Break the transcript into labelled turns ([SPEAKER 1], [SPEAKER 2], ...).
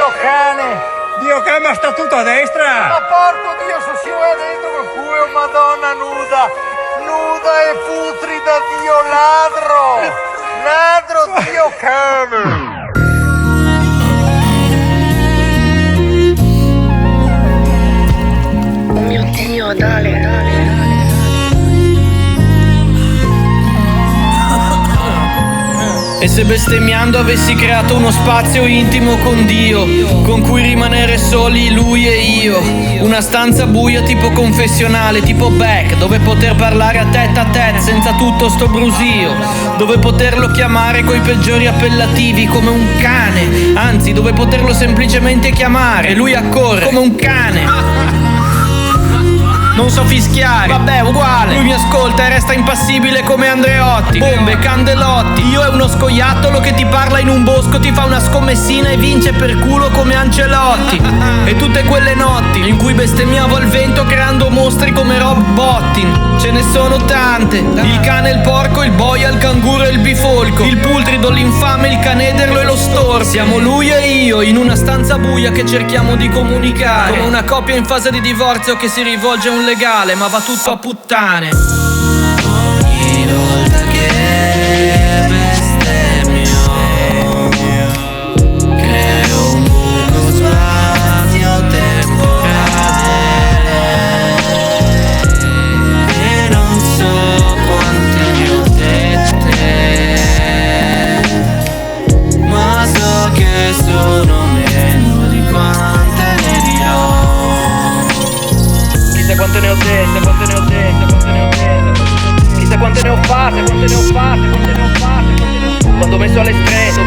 [SPEAKER 1] Dio cane!
[SPEAKER 2] Dio che ma sta tutto a destra!
[SPEAKER 1] Ma porco Dio, se si va dentro quel culo, madonna nuda! Nuda e putrida, Dio ladro! Ladro, Dio cane!
[SPEAKER 3] Oh mio Dio, dale.
[SPEAKER 4] E se bestemmiando avessi creato uno spazio intimo con Dio, con cui rimanere soli lui e io, una stanza buia tipo confessionale, tipo Beck, dove poter parlare a tête senza tutto sto brusio, dove poterlo chiamare coi peggiori appellativi come un cane, anzi dove poterlo semplicemente chiamare e lui accorre come un cane. Non so fischiare, vabbè uguale. Lui mi ascolta e resta impassibile come Andreotti. Bombe, candelotti. Io è uno scoiattolo che ti parla in un bosco, ti fa una scommessina e vince per culo come Ancelotti. E tutte quelle notti in cui bestemmiavo al vento creando mostri come Rob Bottin. Ce ne sono tante. Il cane, il porco, il boia, il canguro e il bifolco. Il pultrido, l'infame, il canederlo e lo storpio. Siamo lui e io in una stanza buia che cerchiamo di comunicare, come una coppia in fase di divorzio che si rivolge a un legale ma va tutto a puttane. Ogni volta che bestemmio creo un buco spazio-temporale e non so quante ne ho dette, ma so che sono meno di quante ne dirò. Chissà quante ne ho dette, quante ne ho dette, quante ne ho dette. Chissà quante ne ho fatte, quante ne ho fatte, quante ne ho fatte, quante ne ho fatte. Quando ho messo alle strette,